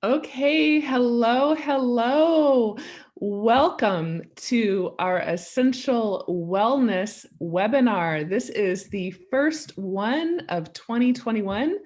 Okay, hello, hello. Welcome to our Essential Wellness webinar. This is the first one of 2021.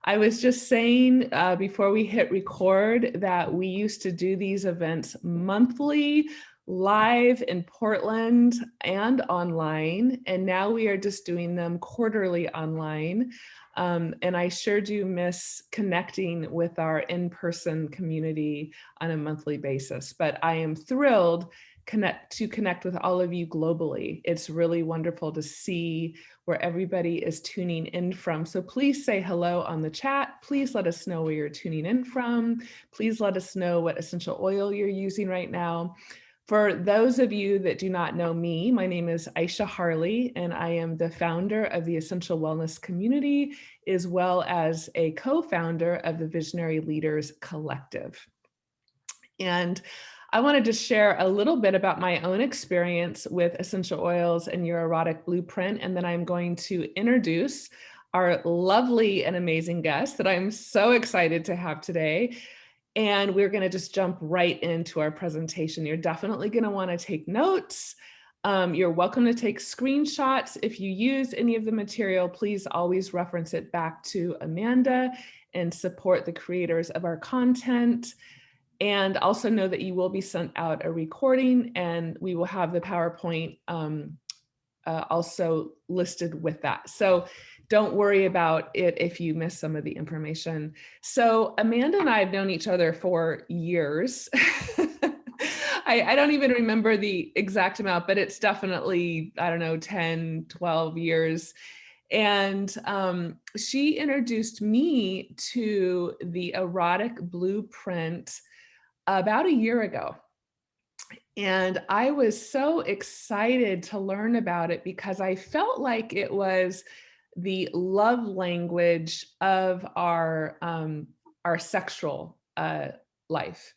I was just saying before we hit record that we used to do these events monthly, live in Portland and online, and now we are just doing them quarterly online. And I sure do miss connecting with our in-person community on a monthly basis, but I am thrilled to connect with all of you globally. It's really wonderful to see where everybody is tuning in from. So please say hello on the chat. Please let us know where you're tuning in from. Please let us know what essential oil you're using right now. For those of you that do not know me, my name is Aisha Harley, and I am the founder of the Essential Wellness Community, as well as a co-founder of the Visionary Leaders Collective. And I wanted to share a little bit about my own experience with essential oils and your erotic blueprint, and then I'm going to introduce our lovely and amazing guest that I'm so excited to have today. And we're going to just jump right into our presentation. You're definitely going to want to take notes. You're welcome to take screenshots. If you use any of the material, please always reference it back to Amanda and support the creators of our content. And also know that you will be sent out a recording, and we will have the PowerPoint also listed with that. So don't worry about it if you miss some of the information. So Amanda and I have known each other for years. I don't even remember the exact amount, but it's definitely, I don't know, 10, 12 years. And she introduced me to the erotic blueprint about a year ago. And I was so excited to learn about it because I felt like it was the love language of our sexual life.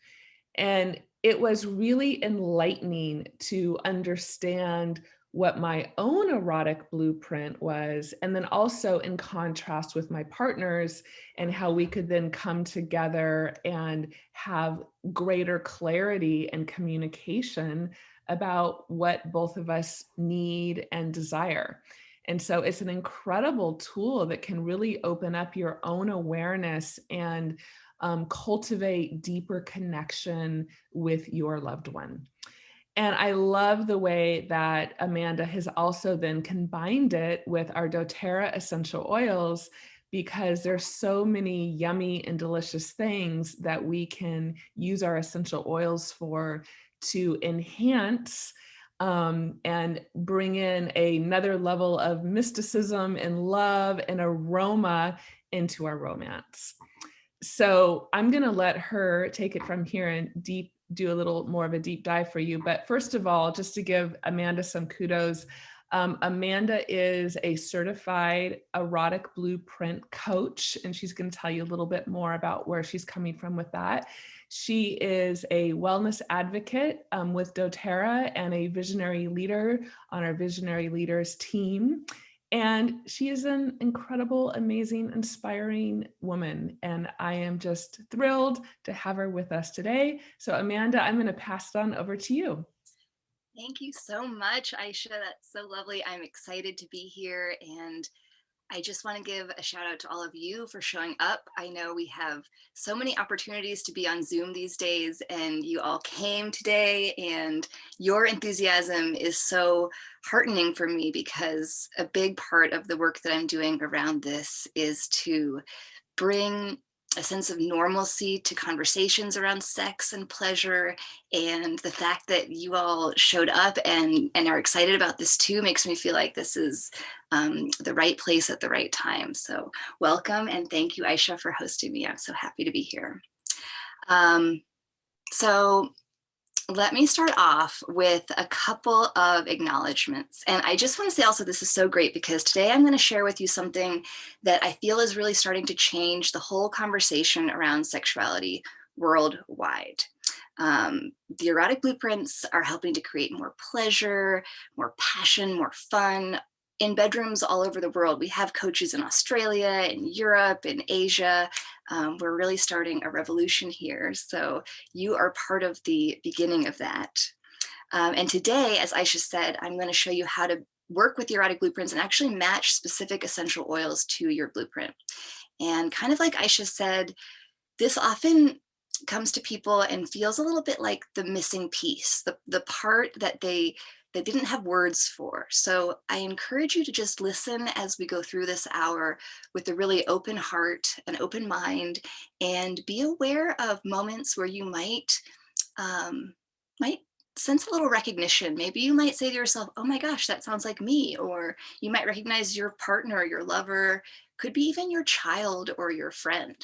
And it was really enlightening to understand what my own erotic blueprint was, and then also in contrast with my partners, and how we could then come together and have greater clarity and communication about what both of us need and desire. And so it's an incredible tool that can really open up your own awareness and cultivate deeper connection with your loved one. And I love the way that Amanda has also then combined it with our doTERRA essential oils, because there's so many yummy and delicious things that we can use our essential oils for to enhance and bring in another level of mysticism and love and aroma into our romance. So I'm going to let her take it from here and do a little more of a deep dive for you. But first of all, just to give Amanda some kudos, Amanda is a certified erotic blueprint coach, and she's going to tell you a little bit more about where she's coming from with that. She is a wellness advocate with doTERRA and a visionary leader on our Visionary Leaders team. And she is an incredible, amazing, inspiring woman. And I am just thrilled to have her with us today. So Amanda, I'm going to pass it on over to you. Thank you so much, Aisha. That's so lovely. I'm excited to be here. And I just want to give a shout out to all of you for showing up. I know we have so many opportunities to be on Zoom these days, and you all came today, and your enthusiasm is so heartening for me, because a big part of the work that I'm doing around this is to bring a sense of normalcy to conversations around sex and pleasure. And the fact that you all showed up and are excited about this too makes me feel like this is the right place at the right time. So welcome, and thank you, Aisha, for hosting me. I'm so happy to be here. So let me start off with a couple of acknowledgements. And I just want to say also, this is so great because today I'm going to share with you something that I feel is really starting to change the whole conversation around sexuality worldwide. The erotic blueprints are helping to create more pleasure, more passion, more fun in bedrooms all over the world. We have coaches in Australia, in Europe, in Asia. We're really starting a revolution here. So you are part of the beginning of that. And today, as Aisha said, I'm going to show you how to work with the erotic blueprints and actually match specific essential oils to your blueprint. And kind of like Aisha said, this often comes to people and feels a little bit like the missing piece, the part that they didn't have words for. So I encourage you to just listen as we go through this hour with a really open heart, an open mind, and be aware of moments where you might sense a little recognition. Maybe you might say to yourself, oh my gosh, that sounds like me. Or you might recognize your partner, your lover, could be even your child or your friend.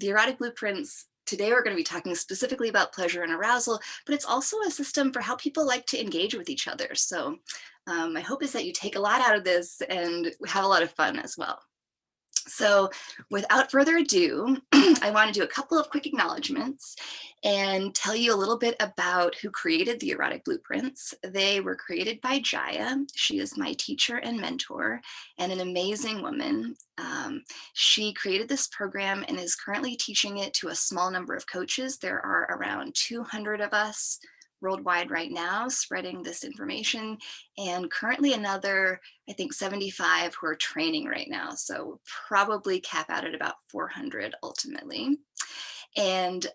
The erotic blueprints, today we're going to be talking specifically about pleasure and arousal, but it's also a system for how people like to engage with each other. So my hope is that you take a lot out of this and have a lot of fun as well. So without further ado, I want to do a couple of quick acknowledgements and tell you a little bit about who created the erotic blueprints. They were created by Jaya. She is my teacher and mentor and an amazing woman. She created this program and is currently teaching it to a small number of coaches. There are around 200 of us worldwide right now spreading this information, and currently another, I think, 75 who are training right now. So probably cap out at about 400 ultimately. And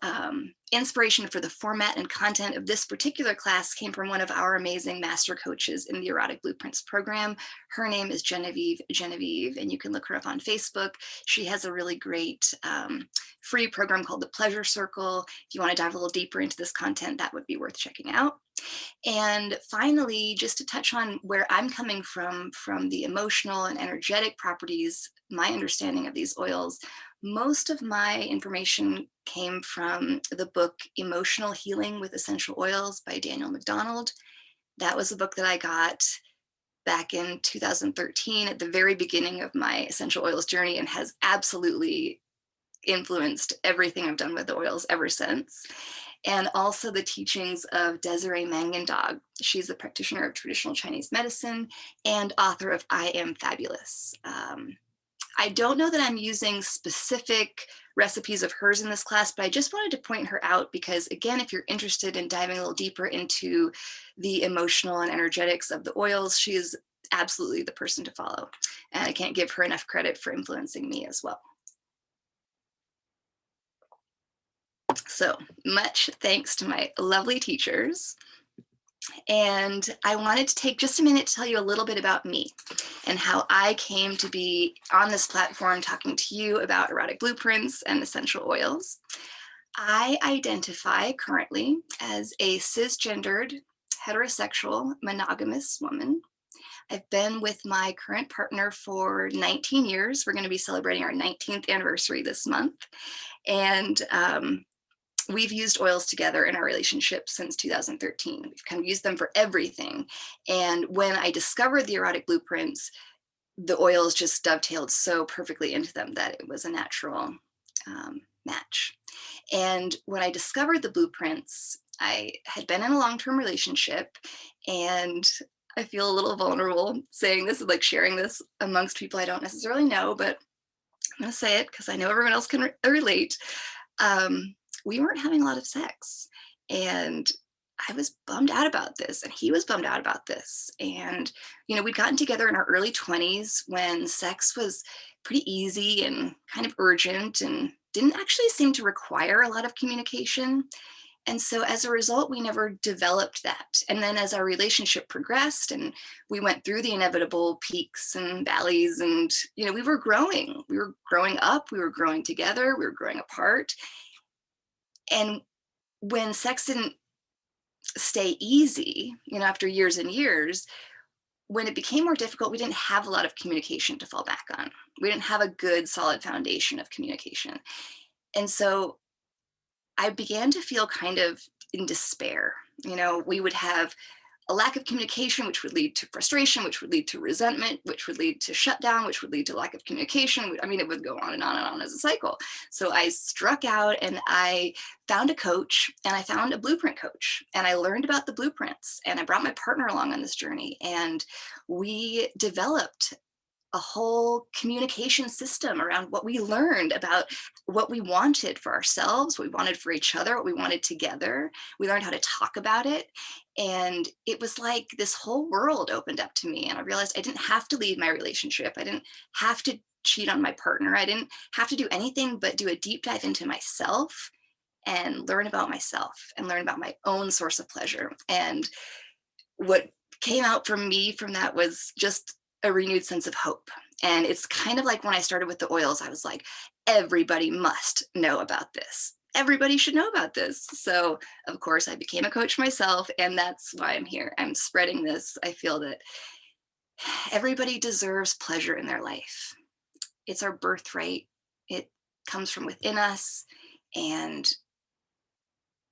inspiration for the format and content of this particular class came from one of our amazing master coaches in the Erotic Blueprints program. Her name is Genevieve, and you can look her up on Facebook. She has a really great free program called the Pleasure Circle. If you want to dive a little deeper into this content, that would be worth checking out. And finally, just to touch on where I'm coming from the emotional and energetic properties, my understanding of these oils, most of my information came from the book Emotional Healing with Essential Oils by Daniel McDonald. That was a book that I got back in 2013 at the very beginning of my essential oils journey, and has absolutely influenced everything I've done with the oils ever since. And also the teachings of Desiree Mangendog. She's a practitioner of traditional Chinese medicine and author of I Am Fabulous. I don't know that I'm using specific recipes of hers in this class, but I just wanted to point her out because, again, if you're interested in diving a little deeper into the emotional and energetics of the oils, she is absolutely the person to follow. And I can't give her enough credit for influencing me as well. So much thanks to my lovely teachers. And I wanted to take just a minute to tell you a little bit about me and how I came to be on this platform talking to you about erotic blueprints and essential oils. I identify currently as a cisgendered, heterosexual, monogamous woman. I've been with my current partner for 19 years. We're going to be celebrating our 19th anniversary this month. And we've used oils together in our relationship since 2013. We've kind of used them for everything. And when I discovered the erotic blueprints, the oils just dovetailed so perfectly into them that it was a natural match. And when I discovered the blueprints, I had been in a long-term relationship, and I feel a little vulnerable saying this, like sharing this amongst people I don't necessarily know, but I'm going to say it because I know everyone else can relate. We weren't having a lot of sex, and I was bummed out about this, and he was bummed out about this. And, you know, we'd gotten together in our early 20s when sex was pretty easy and kind of urgent and didn't actually seem to require a lot of communication. And so as a result, we never developed that. And then as our relationship progressed and we went through the inevitable peaks and valleys, and, you know, we were growing up, we were growing together, we were growing apart. And when sex didn't stay easy, you know, after years and years, when it became more difficult, we didn't have a lot of communication to fall back on. We didn't have a good, solid foundation of communication. And so I began to feel kind of in despair. You know, we would have a lack of communication, which would lead to frustration, which would lead to resentment, which would lead to shutdown, which would lead to lack of communication. I mean, it would go on and on and on as a cycle. So I struck out and I found a coach, and I found a blueprint coach, and I learned about the blueprints, and I brought my partner along on this journey, and we developed a whole communication system around what we learned about what we wanted for ourselves, what we wanted for each other, what we wanted together. We learned how to talk about it. And it was like this whole world opened up to me. And I realized I didn't have to leave my relationship. I didn't have to cheat on my partner. I didn't have to do anything but do a deep dive into myself and learn about myself and learn about my own source of pleasure. And what came out from me from that was just a renewed sense of hope. And it's kind of like when I started with the oils, I was like, everybody must know about this. Everybody should know about this. So of course I became a coach myself, and that's why I'm here. I'm spreading this. I feel that everybody deserves pleasure in their life. It's our birthright. It comes from within us, and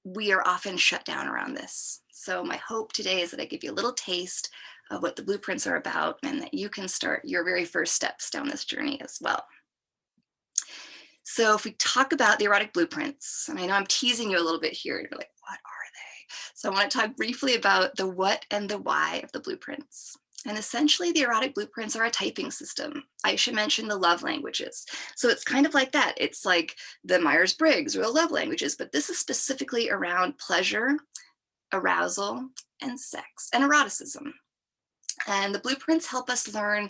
we are often shut down around this. So my hope today is that I give you a little taste of what the blueprints are about, and that you can start your very first steps down this journey as well. So if we talk about the erotic blueprints, and I know I'm teasing you a little bit here, you're like, what are they? So I want to talk briefly about the what and the why of the blueprints. And essentially the erotic blueprints are a typing system. I should mention the love languages. So it's kind of like that. It's like the Myers-Briggs or the love languages, but this is specifically around pleasure, arousal, and sex and eroticism. And the blueprints help us learn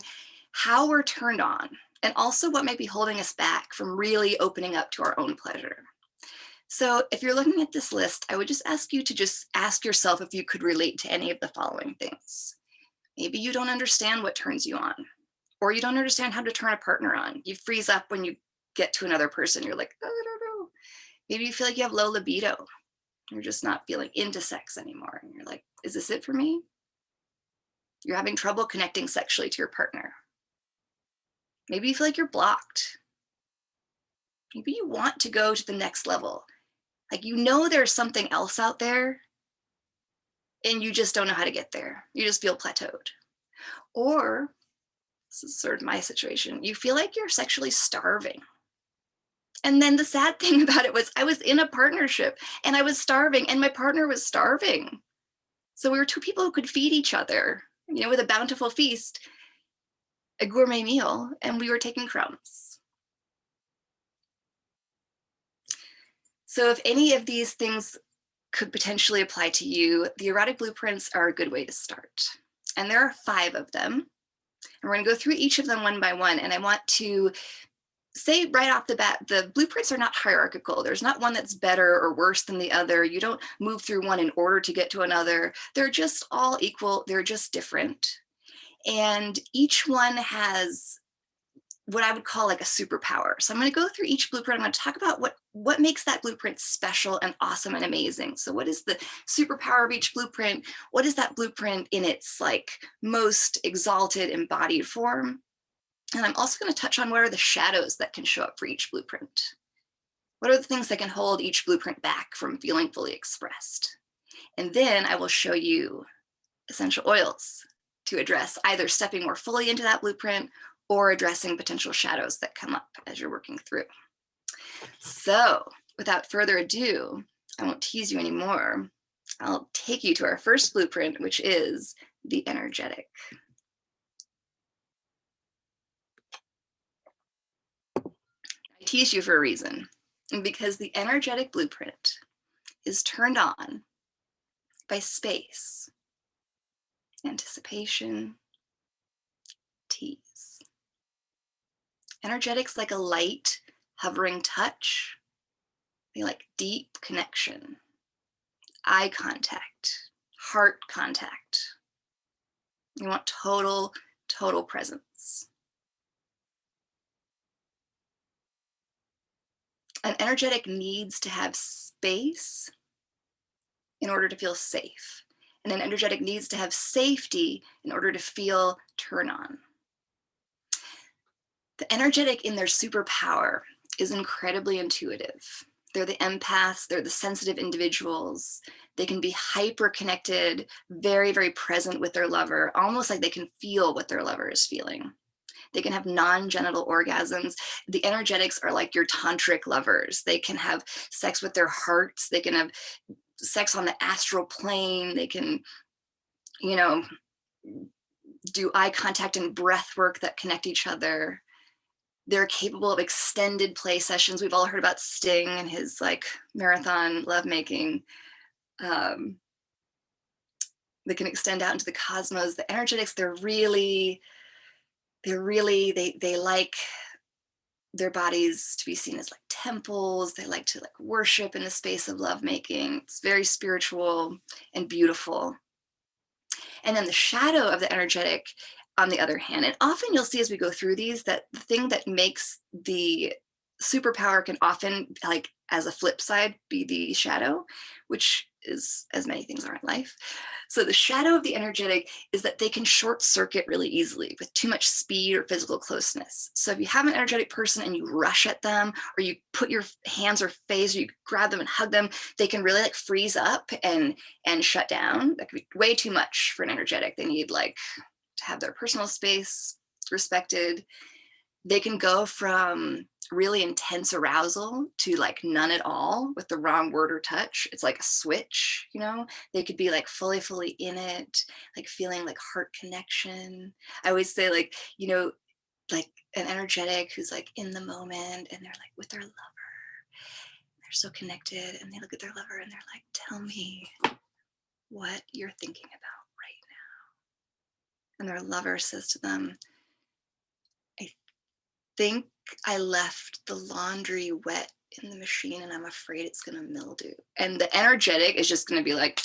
how we're turned on, and also what might be holding us back from really opening up to our own pleasure. So if you're looking at this list, I would just ask you to just ask yourself if you could relate to any of the following things. Maybe you don't understand what turns you on, or you don't understand how to turn a partner on. You freeze up when you get to another person. You're like, oh, I don't know. Maybe you feel like you have low libido. You're just not feeling into sex anymore. And you're like, is this it for me? You're having trouble connecting sexually to your partner. Maybe you feel like you're blocked. Maybe you want to go to the next level. Like, you know, there's something else out there and you just don't know how to get there. You just feel plateaued. Or, this is sort of my situation, you feel like you're sexually starving. And then the sad thing about it was I was in a partnership and I was starving and my partner was starving. So we were two people who could feed each other, you know, with a bountiful feast, a gourmet meal, and we were taking crumbs. So if any of these things could potentially apply to you, the erotic blueprints are a good way to start. And there are 5 of them. And we're going to go through each of them one by one. And I want to say right off the bat, the blueprints are not hierarchical. There's not one that's better or worse than the other. You don't move through one in order to get to another. They're just all equal. They're just different. And each one has what I would call like a superpower. So I'm going to go through each blueprint. I'm going to talk about what makes that blueprint special and awesome and amazing. So what is the superpower of each blueprint? What is that blueprint in its like most exalted embodied form? And I'm also going to touch on what are the shadows that can show up for each blueprint. What are the things that can hold each blueprint back from feeling fully expressed? And then I will show you essential oils to address either stepping more fully into that blueprint or addressing potential shadows that come up as you're working through. So without further ado, I won't tease you anymore. I'll take you to our first blueprint, which is the energetic. I tease you for a reason, because the energetic blueprint is turned on by space, anticipation, tease. Energetic's like a light, hovering touch. They like deep connection, eye contact, heart contact. You want total presence. An energetic needs to have space in order to feel safe. And an energetic needs to have safety in order to feel turn on. The energetic in their superpower is incredibly intuitive. They're the empaths, they're the sensitive individuals. They can be hyper connected, very, very present with their lover, almost like they can feel what their lover is feeling. They can have non-genital orgasms. The energetics are like your tantric lovers. They can have sex with their hearts. They can have sex on the astral plane. They can, you know, do eye contact and breath work that connect each other. They're capable of extended play sessions. We've all heard about Sting and his like marathon lovemaking. They can extend out into the cosmos. The energetics, they like their bodies to be seen as like temples. They like to like worship in the space of lovemaking. It's very spiritual and beautiful. And then the shadow of the energetic, on the other hand, and often you'll see as we go through these that the thing that makes the superpower can often, like as a flip side, be the shadow, which is as many things are in life. So the shadow of the energetic is that they can short circuit really easily with too much speed or physical closeness. So if you have an energetic person and you rush at them, or you put your hands or face, or you grab them and hug them, they can really like freeze up and shut down. That could be way too much for an energetic. They need like to have their personal space respected. They can go from really intense arousal to like none at all with the wrong word or touch. It's like a switch, you know? They could be like fully in it, like feeling like heart connection. I always say like, you know, like an energetic who's like in the moment and they're like with their lover. They're so connected and they look at their lover and they're like, tell me what you're thinking about right now. And their lover says to them, I think I left the laundry wet in the machine and I'm afraid it's going to mildew. And the energetic is just going to be like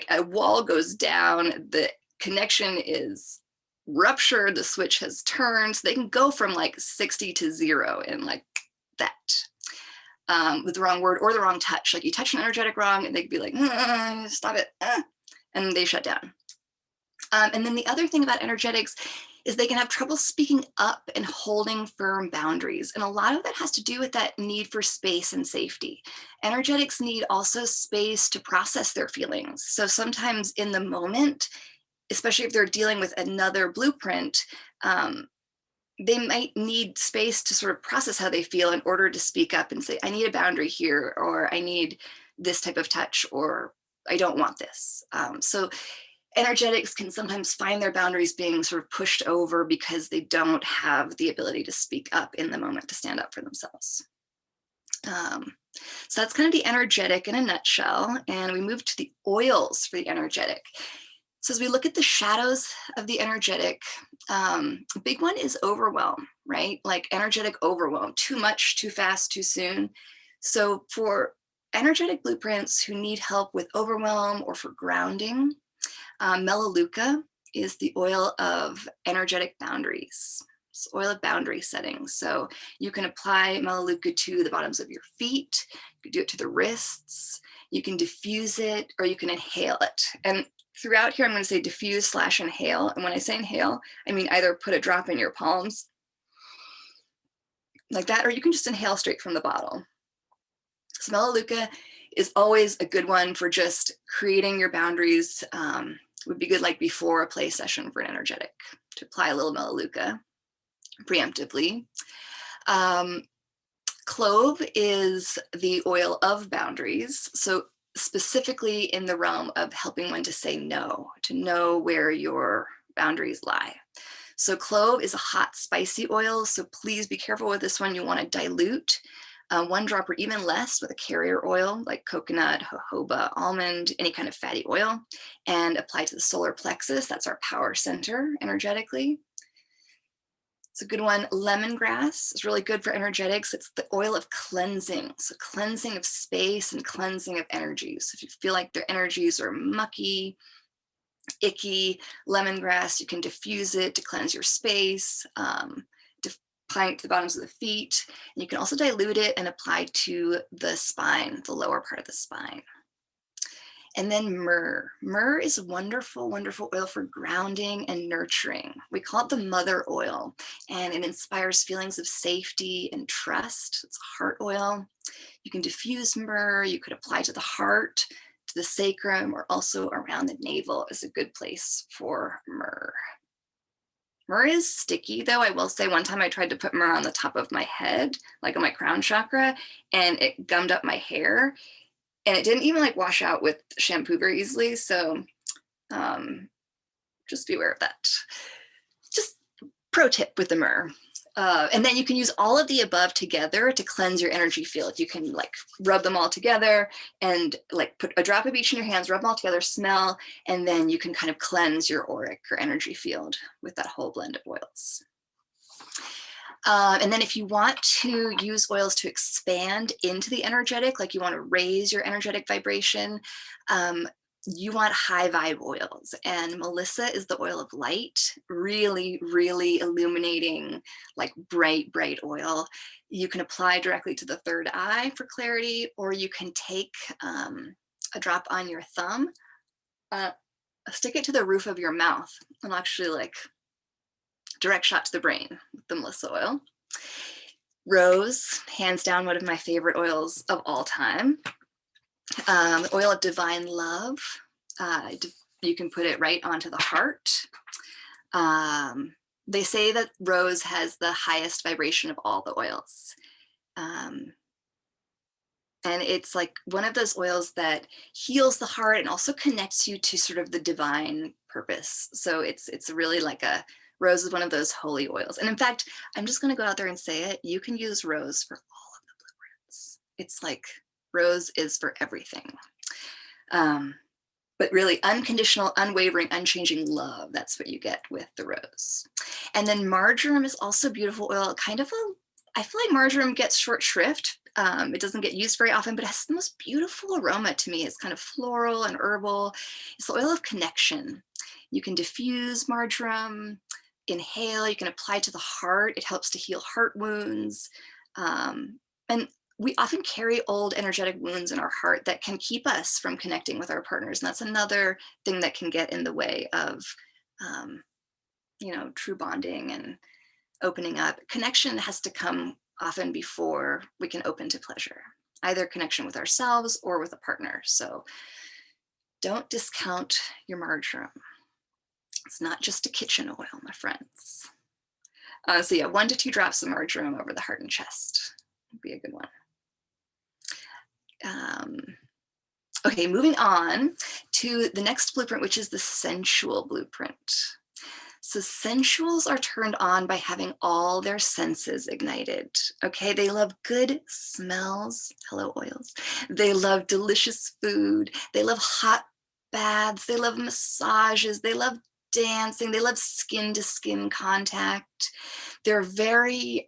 a wall goes down. The connection is ruptured. The switch has turned. So they can go from like 60 to 0 in like that. With the wrong word or the wrong touch. Like you touch an energetic wrong and they could be like, stop it. And they shut down. And then the other thing about energetics is they can have trouble speaking up and holding firm boundaries. And a lot of that has to do with that need for space and safety. Energetics need also space to process their feelings. So sometimes in the moment, especially if they're dealing with another blueprint, they might need space to sort of process how they feel in order to speak up and say, I need a boundary here, or I need this type of touch, or I don't want this. So energetics can sometimes find their boundaries being sort of pushed over because they don't have the ability to speak up in the moment, to stand up for themselves. So that's kind of the energetic in a nutshell. And we move to the oils for the energetic. So as we look at the shadows of the energetic, a big one is overwhelm, right? Like energetic overwhelm, too much, too fast, too soon. So for energetic blueprints who need help with overwhelm or for grounding, Melaleuca is the oil of energetic boundaries. It's oil of boundary setting. So you can apply Melaleuca to the bottoms of your feet. You can do it to the wrists. You can diffuse it, or you can inhale it. And throughout here, I'm going to say diffuse / inhale. And when I say inhale, I mean either put a drop in your palms like that, or you can just inhale straight from the bottle. So Melaleuca is always a good one for just creating your boundaries. Would be good like before a play session for an energetic to apply a little Melaleuca preemptively. Clove is the oil of boundaries. So specifically in the realm of helping one to say no, to know where your boundaries lie. So clove is a hot, spicy oil. So please be careful with this one. You want to dilute 1 drop or even less with a carrier oil like coconut, jojoba, almond, any kind of fatty oil, and apply to the solar plexus. That's our power center energetically. It's a good one. Lemongrass is really good for energetics. It's the oil of cleansing. So cleansing of space and cleansing of energies. So if you feel like their energies are mucky, icky, lemongrass, you can diffuse it to cleanse your space. Applying it to the bottoms of the feet. And you can also dilute it and apply to the spine, the lower part of the spine. And then myrrh. Myrrh is a wonderful, wonderful oil for grounding and nurturing. We call it the mother oil, and it inspires feelings of safety and trust. It's a heart oil. You can diffuse myrrh. You could apply to the heart, to the sacrum, or also around the navel is a good place for myrrh. Myrrh is sticky though. I will say one time I tried to put myrrh on the top of my head, like on my crown chakra, and it gummed up my hair. And it didn't even like wash out with shampoo very easily. So just be aware of that. Just pro tip with the myrrh. And then you can use all of the above together to cleanse your energy field. You can like rub them all together and like put a drop of each in your hands, rub them all together, smell, and then you can kind of cleanse your auric or energy field with that whole blend of oils. And then if you want to use oils to expand into the energetic, like you want to raise your energetic vibration, you want high vibe oils. And Melissa is the oil of light, really, really illuminating, like bright, bright oil. You can apply directly to the third eye for clarity, or you can take a drop on your thumb, stick it to the roof of your mouth, and actually like direct shot to the brain with the Melissa oil. Rose, hands down, one of my favorite oils of all time. The oil of divine love. You can put it right onto the heart. They say that rose has the highest vibration of all the oils. And it's like one of those oils that heals the heart and also connects you to sort of the divine purpose. So it's really like rose is one of those holy oils. And in fact, I'm just going to go out there and say it. You can use rose for all of the blueprints. It's like rose is for everything. But really unconditional, unwavering, unchanging love. That's what you get with the rose. And then marjoram is also a beautiful oil. I feel like marjoram gets short shrift. It doesn't get used very often, but it has the most beautiful aroma to me. It's kind of floral and herbal. It's the oil of connection. You can diffuse marjoram, inhale, you can apply to the heart. It helps to heal heart wounds. And we often carry old energetic wounds in our heart that can keep us from connecting with our partners. And that's another thing that can get in the way of, true bonding and opening up. Connection has to come often before we can open to pleasure, either connection with ourselves or with a partner. So don't discount your marjoram. It's not just a kitchen oil, my friends. So yeah, 1 to 2 drops of marjoram over the heart and chest would be a good one. Okay, moving on to the next blueprint, which is the sensual blueprint. So sensuals are turned on by having all their senses ignited. Okay, they love good smells. Hello, oils. They love delicious food. They love hot baths. They love massages. They love dancing. They love skin to skin contact. They're very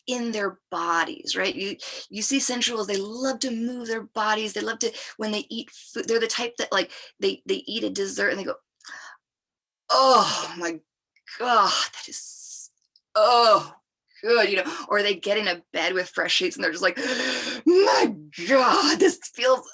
in their bodies, right? You see sensuals, they love to move their bodies. They love to, when they eat food, they're the type that like they eat a dessert and they go, oh my God, that is oh good, or they get in a bed with fresh sheets and they're just like, my God, this feels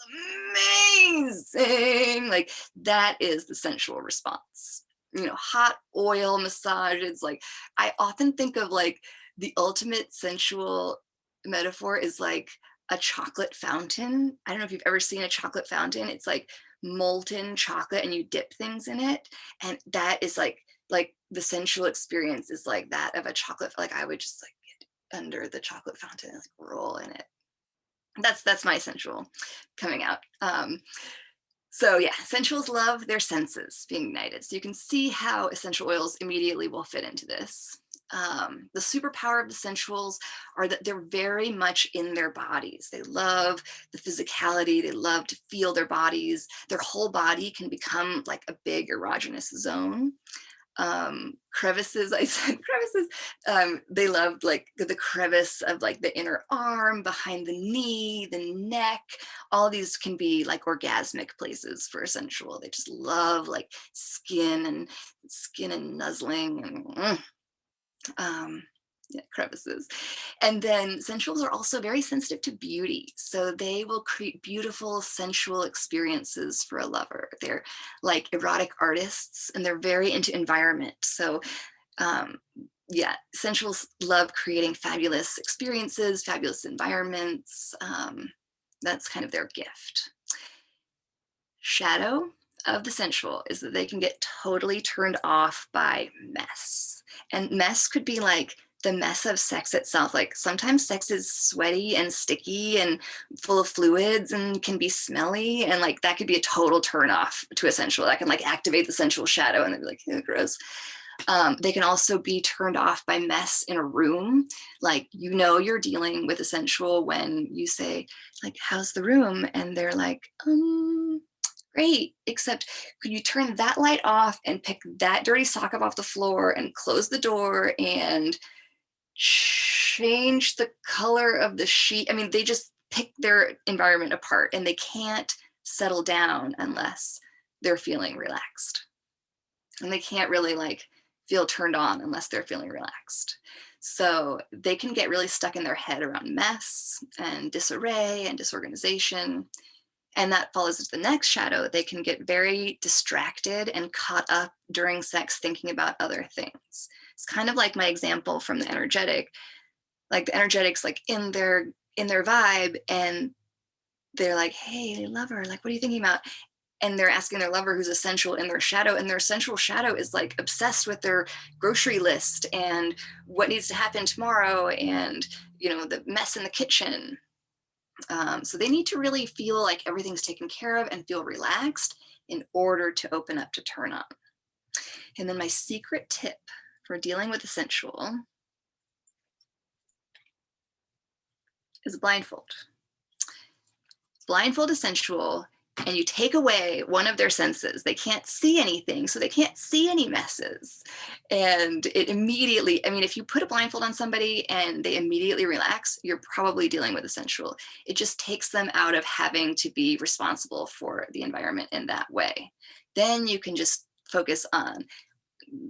amazing. Like that is the sensual response. Hot oil massages. Like I often think of like the ultimate sensual metaphor is like a chocolate fountain. I don't know if you've ever seen a chocolate fountain. It's like molten chocolate and you dip things in it. And that is like the sensual experience is like that of a chocolate. Like I would just like get under the chocolate fountain and like roll in it. That's my sensual coming out. So yeah, sensuals love their senses being ignited. So you can see how essential oils immediately will fit into this. The superpower of the sensuals are that they're very much in their bodies. They love the physicality. They love to feel their bodies. Their whole body can become like a big erogenous zone. Crevices, I said crevices. They loved like the crevice of like the inner arm, behind the knee, the neck. All these can be like orgasmic places for a sensual. They just love like skin and nuzzling. And Yeah, crevices. And then sensuals are also very sensitive to beauty. So they will create beautiful sensual experiences for a lover. They're like erotic artists and they're very into environment. So um, yeah, sensuals love creating fabulous experiences, fabulous environments. That's kind of their gift. Shadow of the sensual is that they can get totally turned off by mess. And mess could be like the mess of sex itself. Like sometimes sex is sweaty and sticky and full of fluids and can be smelly. And like that could be a total turn off to a sensual. That can like activate the sensual shadow and they'd be like, oh, gross. They can also be turned off by mess in a room. Like, you know, you're dealing with a sensual when you say like, how's the room? And they're like, great, except could you turn that light off and pick that dirty sock up off the floor and close the door and change the color of the sheet? I mean, they just pick their environment apart and they can't settle down unless they're feeling relaxed. And they can't really like feel turned on unless they're feeling relaxed. So they can get really stuck in their head around mess and disarray and disorganization. And that follows into the next shadow. They can get very distracted and caught up during sex thinking about other things. It's kind of like my example from the energetic. Like the energetic's like in their vibe and they're like, hey, lover, like, what are you thinking about? And they're asking their lover who's essential in their shadow, and their sensual shadow is like obsessed with their grocery list and what needs to happen tomorrow and, you know, the mess in the kitchen. So they need to really feel like everything's taken care of and feel relaxed in order to open up to turn on. And then my secret tip for dealing with the sensual is blindfold. Blindfold a sensual and you take away one of their senses. They can't see anything, so they can't see any messes. And it immediately, I mean, if you put a blindfold on somebody and they immediately relax, you're probably dealing with a sensual. It just takes them out of having to be responsible for the environment in that way. Then you can just focus on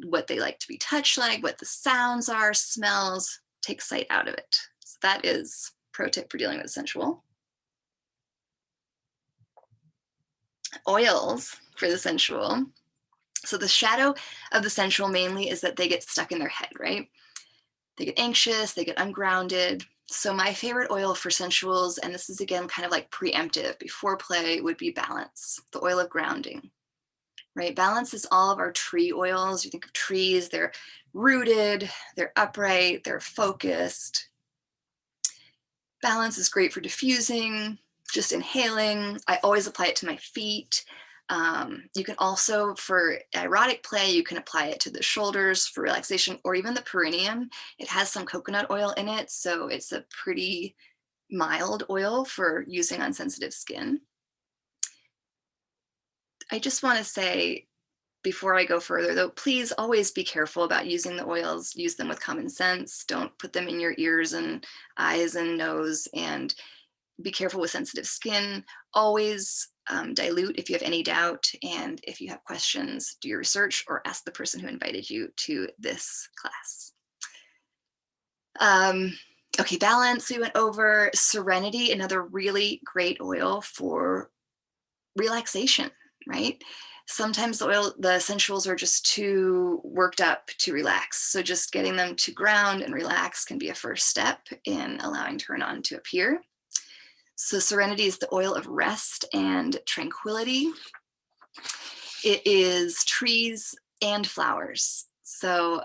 what they like to be touched like, what the sounds are, smells, take sight out of it. So that is pro tip for dealing with sensual. Oils for the sensual. So the shadow of the sensual mainly is that they get stuck in their head, right? They get anxious, they get ungrounded. So my favorite oil for sensuals, and this is again kind of like preemptive before play, would be balance, the oil of grounding, right? Balance is all of our tree oils. You think of trees, they're rooted, they're upright, they're focused. Balance is great for diffusing, just inhaling. I always apply it to my feet. You can also, for erotic play, you can apply it to the shoulders for relaxation or even the perineum. It has some coconut oil in it, so it's a pretty mild oil for using on sensitive skin. I just want to say, before I go further though, please always be careful about using the oils. Use them with common sense. Don't put them in your ears and eyes and nose, and be careful with sensitive skin. Always dilute if you have any doubt. And if you have questions, do your research or ask the person who invited you to this class. Okay, balance, we went over. Serenity, another really great oil for relaxation, right? Sometimes the sensuals are just too worked up to relax. So just getting them to ground and relax can be a first step in allowing turn on to appear. So serenity is the oil of rest and tranquility. It is trees and flowers. So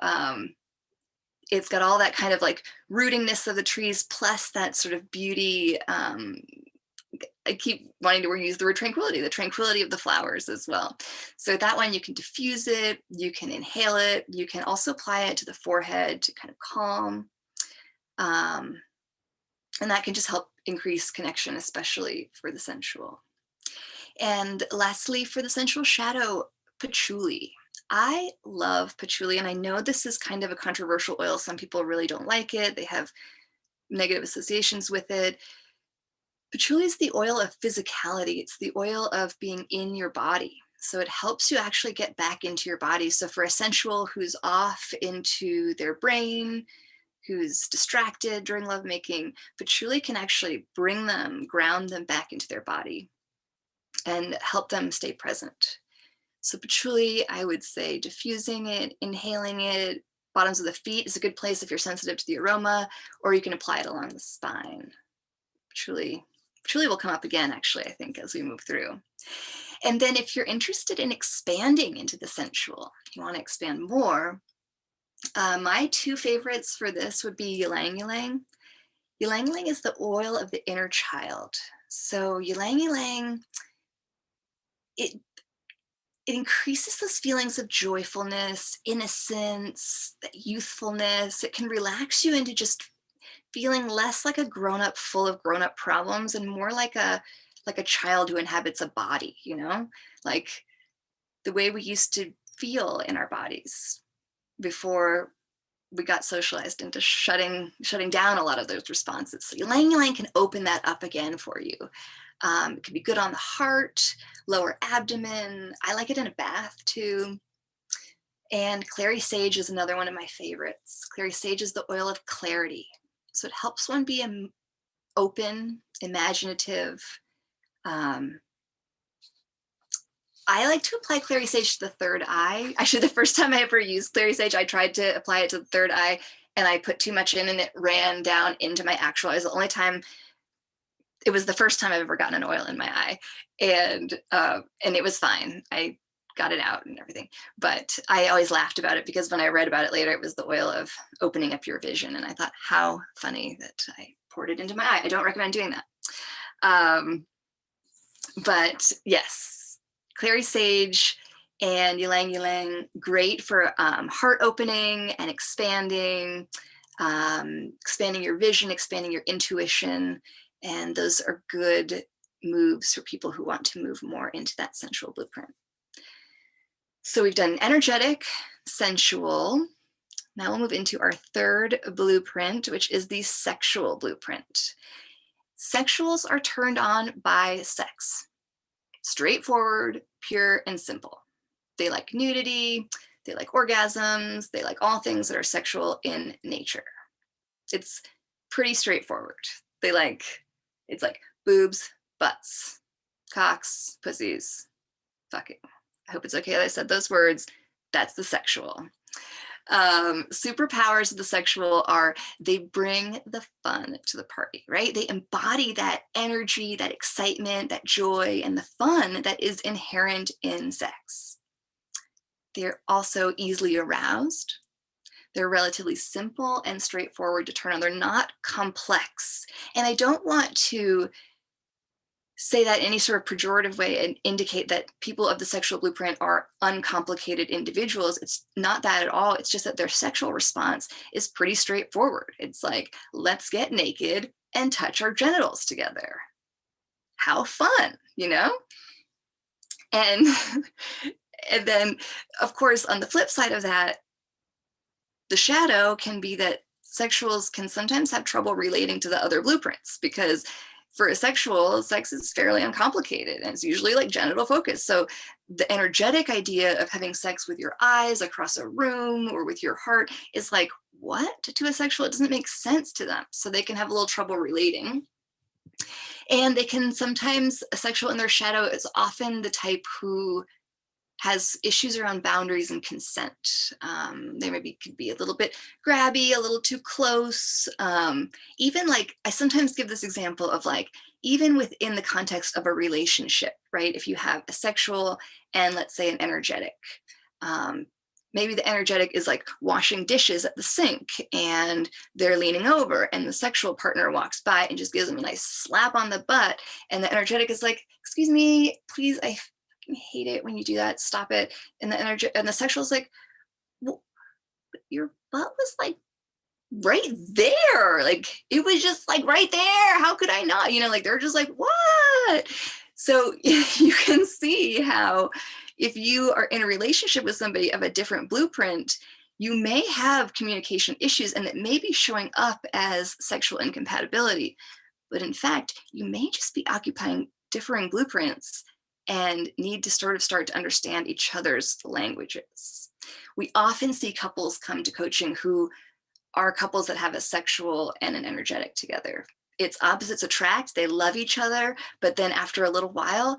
it's got all that kind of like rootingness of the trees plus that sort of beauty. I keep wanting to use the word tranquility, the tranquility of the flowers as well. So that one, you can diffuse it, you can inhale it, you can also apply it to the forehead to kind of calm. And that can just help increase connection, especially for the sensual. And lastly, for the sensual shadow, patchouli. I love patchouli, and I know this is kind of a controversial oil. Some people really don't like it. They have negative associations with it. Patchouli is the oil of physicality. It's the oil of being in your body. So it helps you actually get back into your body. So for a sensual who's off into their brain, who's distracted during lovemaking, but truly can actually bring them, ground them back into their body and help them stay present. So patchouli, I would say diffusing it, inhaling it, bottoms of the feet is a good place if you're sensitive to the aroma, or you can apply it along the spine. Patchouli will come up again, actually, I think, as we move through. And then if you're interested in expanding into the sensual, you want to expand more, my two favorites for this would be ylang ylang. Ylang ylang is the oil of the inner child. So ylang ylang, it increases those feelings of joyfulness, innocence, youthfulness. It can relax you into just feeling less like a grown-up full of grown-up problems and more like a child who inhabits a body, you know, like the way we used to feel in our bodies before we got socialized into shutting down a lot of those responses. So ylang ylang can open that up again for you. It can be good on the heart, lower abdomen. I like it in a bath too. And clary sage is another one of my favorites. Clary sage is the oil of clarity. So it helps one be open, imaginative. I like to apply clary sage to the third eye. Actually, the first time I ever used clary sage, I tried to apply it to the third eye and I put too much in and it ran down into my actual eye. It was the only time, it was the first time I've ever gotten an oil in my eye. And it was fine. I got it out and everything. But I always laughed about it because when I read about it later, it was the oil of opening up your vision. And I thought, how funny that I poured it into my eye. I don't recommend doing that. But yes, clary sage and ylang ylang, great for heart opening and expanding your vision, expanding your intuition. And those are good moves for people who want to move more into that sensual blueprint. So we've done energetic, sensual. Now we'll move into our third blueprint, which is the sexual blueprint. Sexuals are turned on by sex. Straightforward, pure, and simple. They like nudity, they like orgasms, they like all things that are sexual in nature. It's pretty straightforward. It's like boobs, butts, cocks, pussies, fucking. I hope it's okay that I said those words. That's the sexual. Superpowers of the sexual are they bring the fun to the party, right? They embody that energy, that excitement, that joy, and the fun that is inherent in sex. They're also easily aroused. They're relatively simple and straightforward to turn on. They're not complex. And I don't want to say that in any sort of pejorative way and indicate that people of the sexual blueprint are uncomplicated individuals. It's not that at all. It's just that their sexual response is pretty straightforward. It's like, let's get naked and touch our genitals together. How fun, you know? And, and then, of course, on the flip side of that, the shadow can be that sexuals can sometimes have trouble relating to the other blueprints because for a sexual, sex is fairly uncomplicated and it's usually like genital focused. So the energetic idea of having sex with your eyes across a room or with your heart is like, what? To a sexual, it doesn't make sense to them. So they can have a little trouble relating. And they can sometimes, a sexual in their shadow is often the type who has issues around boundaries and consent. They maybe could be a little bit grabby, a little too close. Even like, I sometimes give this example of like, even within the context of a relationship, right? If you have a sexual and let's say an energetic, maybe the energetic is like washing dishes at the sink and they're leaning over and the sexual partner walks by and just gives them a nice slap on the butt. And the energetic is like, excuse me, please, I hate it when you do that, stop it. And the sexual is like, well, your butt was like right there, like it was just like right there, how could I not, you know, like they're just like, what? So you can see how if you are in a relationship with somebody of a different blueprint, you may have communication issues and it may be showing up as sexual incompatibility, but in fact you may just be occupying differing blueprints and need to sort of start to understand each other's languages. We often see couples come to coaching who are couples that have a sexual and an energetic together. It's opposites attract, they love each other, but then after a little while,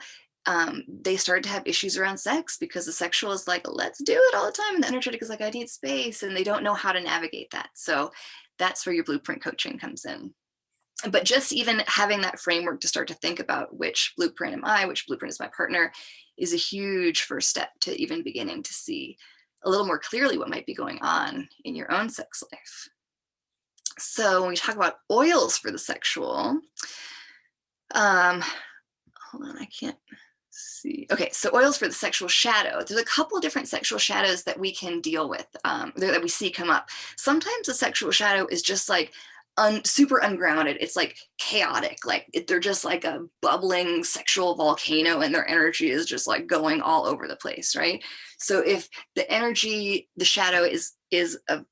they start to have issues around sex because the sexual is like, let's do it all the time. And the energetic is like, I need space. And they don't know how to navigate that. So that's where your blueprint coaching comes in. But just even having that framework to start to think about which blueprint am I, which blueprint is my partner, is a huge first step to even beginning to see a little more clearly what might be going on in your own sex life. So when we talk about oils for the sexual, hold on, I can't see. Okay, so oils for the sexual shadow. There's a couple different sexual shadows that we can deal with, that we see come up. Sometimes the sexual shadow is just like super ungrounded. It's like chaotic. Like they're just like a bubbling sexual volcano, and their energy is just like going all over the place, right? So if the energy, the shadow is of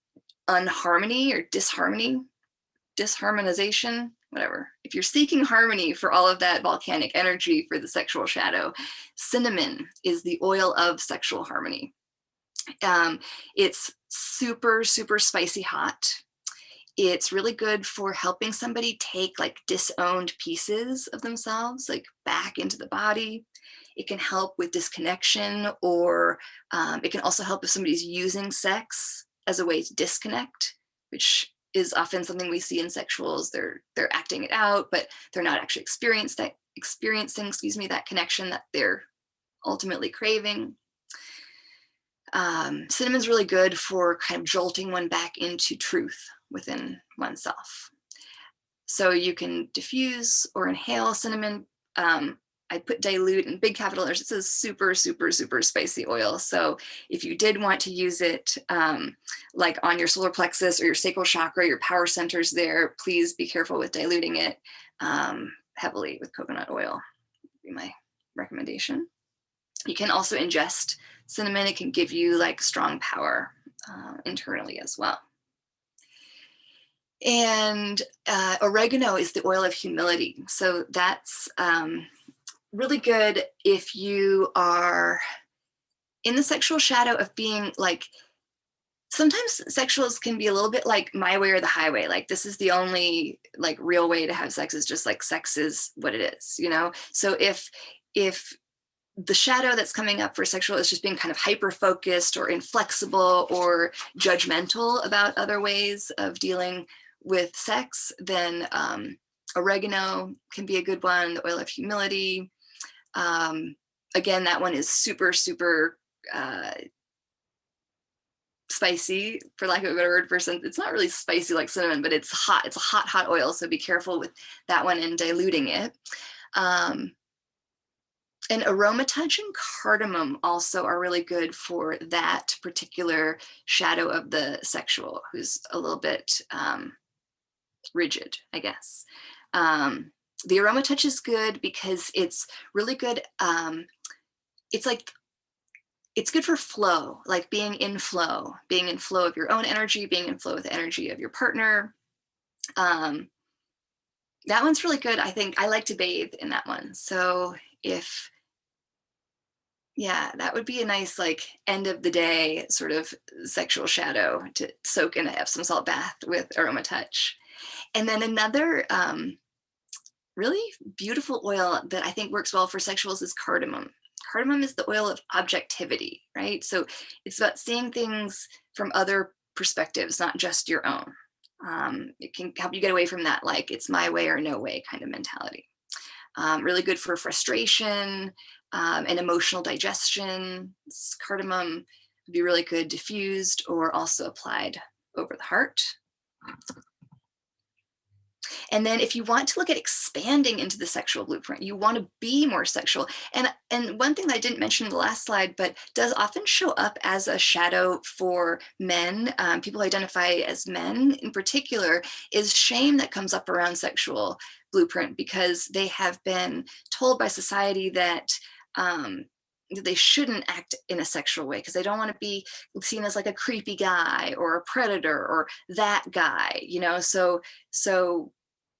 unharmony or disharmonization, whatever. If you're seeking harmony for all of that volcanic energy for the sexual shadow, cinnamon is the oil of sexual harmony. It's super, super spicy hot. It's really good for helping somebody take like disowned pieces of themselves, like back into the body. It can help with disconnection, or it can also help if somebody's using sex as a way to disconnect, which is often something we see in sexuals. They're acting it out, but they're not actually experiencing that connection that they're ultimately craving. Cinnamon's really good for kind of jolting one back into truth within oneself. So you can diffuse or inhale cinnamon. I put dilute in big capital letters. It says super, super, super spicy oil. So if you did want to use it like on your solar plexus or your sacral chakra, your power centers there, please be careful with diluting it heavily with coconut oil, would be my recommendation. You can also ingest cinnamon. It can give you like strong power internally as well. And oregano is the oil of humility. So that's really good if you are in the sexual shadow of being like, sometimes sexuals can be a little bit like my way or the highway. Like this is the only like real way to have sex, is just like sex is what it is, you know? So if the shadow that's coming up for sexual is just being kind of hyper focused or inflexible or judgmental about other ways of dealing with sex, then oregano can be a good one. The oil of humility. Again, that one is super, super spicy, for lack of a better word. It's not really spicy like cinnamon, but it's hot. It's a hot, hot oil. So be careful with that one and diluting it. And aromatouch and cardamom also are really good for that particular shadow of the sexual, who's a little bit rigid, I guess. The aromatouch is good because it's really good. It's good for flow, like being in flow of your own energy, being in flow with the energy of your partner. That one's really good. I think I like to bathe in that one. So that would be a nice like end of the day sort of sexual shadow to soak in an Epsom salt bath with aromatouch. And then another really beautiful oil that I think works well for sexuals is cardamom. Cardamom is the oil of objectivity, right? So it's about seeing things from other perspectives, not just your own. It can help you get away from that, like it's my way or no way kind of mentality. Really good for frustration and emotional digestion. Cardamom would be really good diffused or also applied over the heart. And then if you want to look at expanding into the sexual blueprint, you want to be more sexual. And one thing that I didn't mention in the last slide, but does often show up as a shadow for men, people who identify as men in particular, is shame that comes up around sexual blueprint, because they have been told by society that they shouldn't act in a sexual way because they don't want to be seen as like a creepy guy or a predator or that guy, you know? So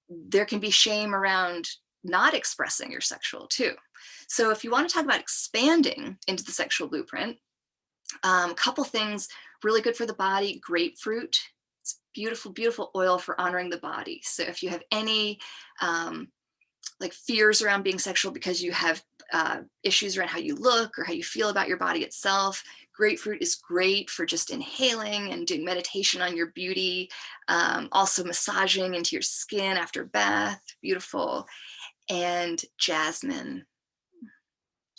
there can be shame around not expressing your sexual too. So if you want to talk about expanding into the sexual blueprint, a couple things really good for the body: grapefruit It's beautiful, beautiful oil for honoring the body. So if you have any like fears around being sexual because you have issues around how you look or how you feel about your body itself, grapefruit is great for just inhaling and doing meditation on your beauty. Also massaging into your skin after bath, beautiful. And jasmine,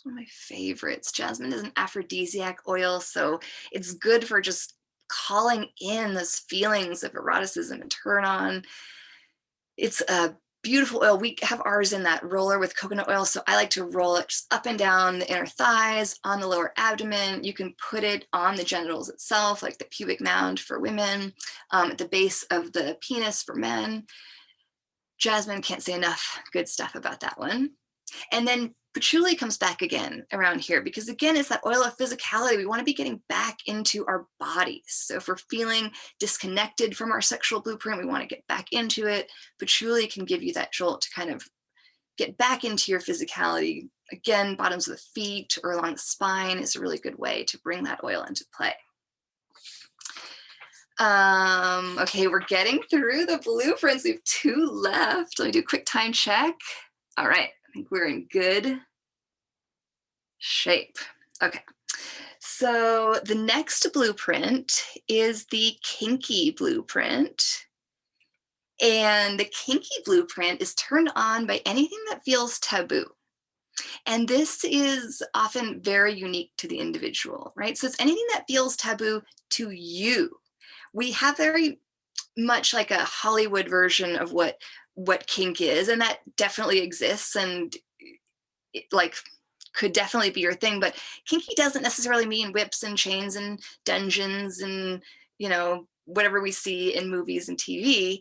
one of my favorites. Jasmine is an aphrodisiac oil, so it's good for just calling in those feelings of eroticism and turn on. It's a beautiful oil. We have ours in that roller with coconut oil, so I like to roll it just up and down the inner thighs, on the lower abdomen. You can put it on the genitals itself, like the pubic mound for women, at the base of the penis for men. Jasmine, can't say enough good stuff about that one. And then patchouli comes back again around here because again, it's that oil of physicality. We want to be getting back into our bodies. So if we're feeling disconnected from our sexual blueprint, we want to get back into it. Patchouli can give you that jolt to kind of get back into your physicality. Again, bottoms of the feet or along the spine is a really good way to bring that oil into play. Okay, we're getting through the blueprints. We have 2 left. Let me do a quick time check. All right, I think we're in good shape. Okay, so the next blueprint is the kinky blueprint. And the kinky blueprint is turned on by anything that feels taboo. And this is often very unique to the individual, right? So it's anything that feels taboo to you. We have very much like a Hollywood version of what kink is, and that definitely exists and it, like could definitely be your thing, but kinky doesn't necessarily mean whips and chains and dungeons and, you know, whatever we see in movies and TV.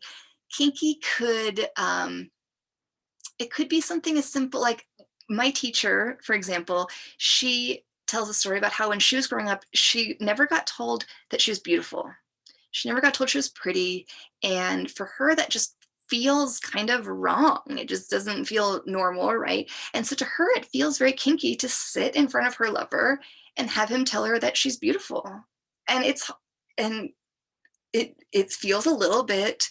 Kinky could it could be something as simple like my teacher, for example. She tells a story about how when she was growing up, she never got told that she was beautiful. She never got told she was pretty. And for her, that just feels kind of wrong. It just doesn't feel normal, right? And so to her, it feels very kinky to sit in front of her lover and have him tell her that she's beautiful. And it feels a little bit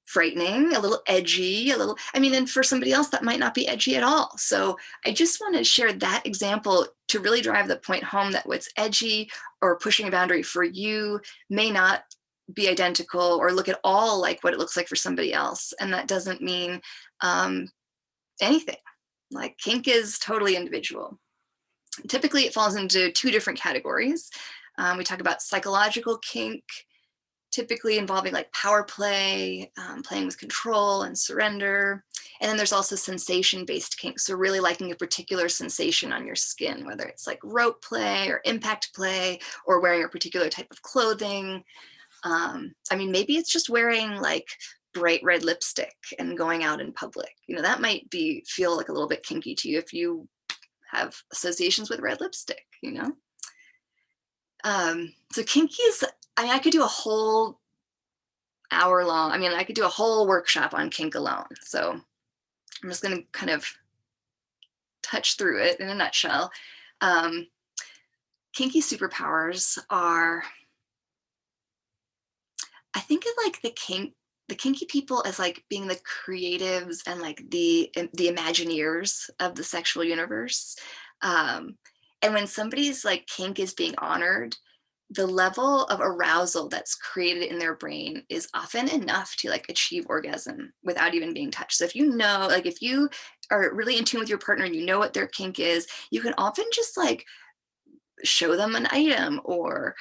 frightening, a little edgy, a little, I mean, and for somebody else that might not be edgy at all. So I just want to share that example to really drive the point home that what's edgy or pushing a boundary for you may not be identical or look at all like what it looks like for somebody else. And that doesn't mean anything. Like kink is totally individual. Typically it falls into 2 different categories. We talk about psychological kink, typically involving like power play, playing with control and surrender. And then there's also sensation-based kink. So really liking a particular sensation on your skin, whether it's like rope play or impact play or wearing a particular type of clothing. I mean, maybe it's just wearing like bright red lipstick and going out in public. You know, that might feel like a little bit kinky to you if you have associations with red lipstick, you know? So kinky is, I mean, I could do a whole hour long, I mean, I could do a whole workshop on kink alone. So I'm just going to kind of touch through it in a nutshell. Kinky superpowers are, I think of like the kinky people as like being the creatives and like the Imagineers of the sexual universe. And when somebody's like kink is being honored, the level of arousal that's created in their brain is often enough to like achieve orgasm without even being touched. So if you know, like if you are really in tune with your partner and you know what their kink is, you can often just like show them an item or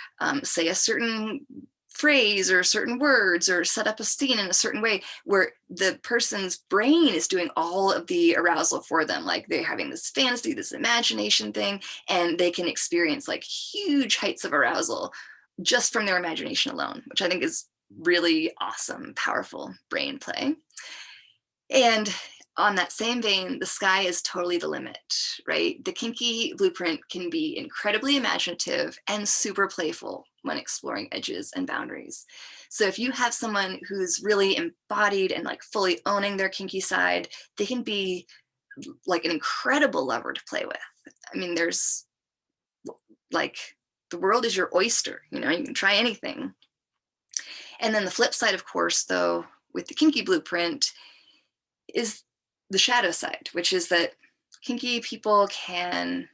say a certain phrase or certain words or set up a scene in a certain way where the person's brain is doing all of the arousal for them. Like they're having this fantasy, this imagination thing, and they can experience like huge heights of arousal just from their imagination alone, which I think is really awesome, powerful brain play. And on that same vein, the sky is totally the limit, right? The kinky blueprint can be incredibly imaginative and super playful when exploring edges and boundaries. So if you have someone who's really embodied and like fully owning their kinky side, they can be like an incredible lover to play with. I mean, there's like, the world is your oyster, you know, you can try anything. And then the flip side, of course, though, with the kinky blueprint is the shadow side, which is that kinky people can,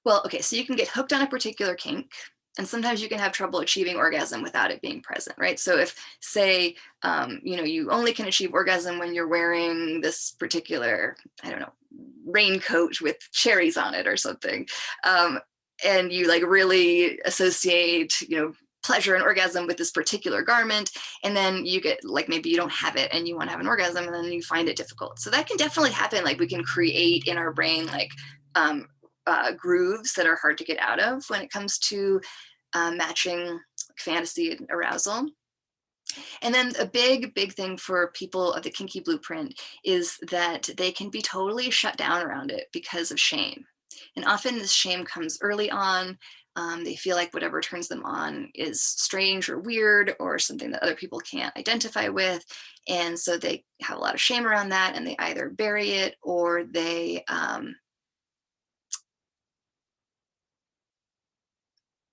well, okay, so you can get hooked on a particular kink, and sometimes you can have trouble achieving orgasm without it being present, right? So if, say, you only can achieve orgasm when you're wearing this particular, I don't know, raincoat with cherries on it or something, and you like really associate, pleasure and orgasm with this particular garment, and then you get like, maybe you don't have it and you want to have an orgasm and then you find it difficult. So that can definitely happen. Like, we can create in our brain like grooves that are hard to get out of when it comes to matching fantasy and arousal. And then a big thing for people of the kinky blueprint is that they can be totally shut down around it because of shame. And often this shame comes early on. They feel like whatever turns them on is strange or weird or something that other people can't identify with. And so they have a lot of shame around that, and they either bury it or they,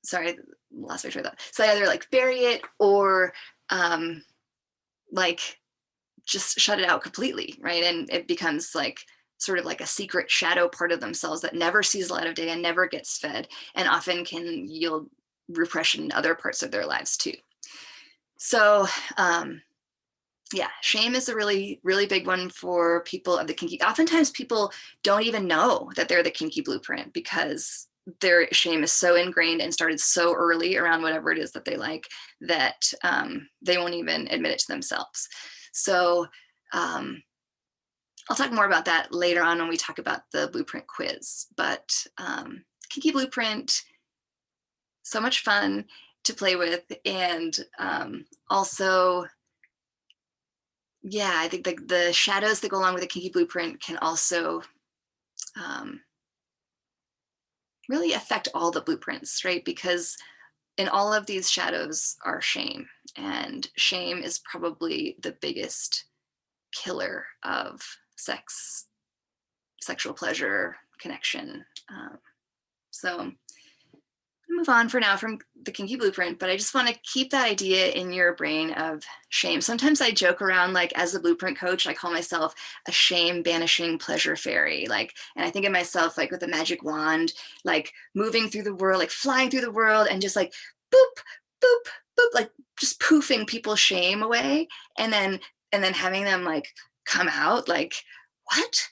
sorry, lost my train of thought. So they either like bury it or like just shut it out completely, right? And it becomes like sort of like a secret shadow part of themselves that never sees the light of day and never gets fed, and often can yield repression in other parts of their lives too. So yeah, shame is a really big one for people of the kinky. Oftentimes people don't even know that they're the kinky blueprint because their shame is so ingrained and started so early around whatever it is that they like, that they won't even admit it to themselves. So I'll talk more about that later on when we talk about the blueprint quiz. But kinky blueprint, so much fun to play with. And also, yeah, I think the shadows that go along with the kinky blueprint can also really affect all the blueprints, right? Because in all of these shadows are shame, and shame is probably the biggest killer of sexual pleasure, connection. So move on for now from the kinky blueprint, but I just want to keep that idea in your brain of shame. Sometimes I joke around, like, as a blueprint coach, I call myself a shame banishing pleasure fairy. Like, and I think of myself like with a magic wand, like moving through the world, like flying through the world, and just like boop, boop, boop, like just poofing people's shame away, and then having them like come out like, what?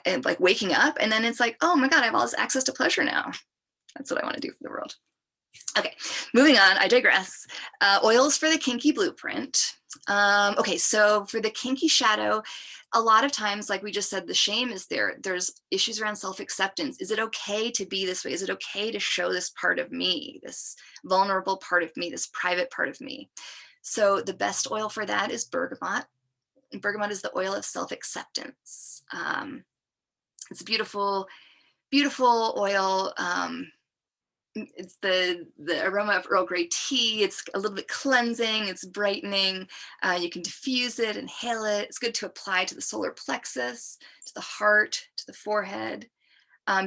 And like waking up, and then it's like, oh my God, I have all this access to pleasure now. That's what I want to do for the world. Okay, moving on, I digress. Oils for the kinky blueprint. Okay, so for the kinky shadow, a lot of times, like we just said, the shame is there. There's issues around self-acceptance. Is it okay to be this way? Is it okay to show this part of me, this vulnerable part of me, this private part of me? So the best oil for that is bergamot. Bergamot is the oil of self-acceptance. It's a beautiful, beautiful oil. It's the aroma of Earl Grey tea. It's a little bit cleansing, it's brightening. You can diffuse it, inhale it. It's good to apply to the solar plexus, to the heart, to the forehead.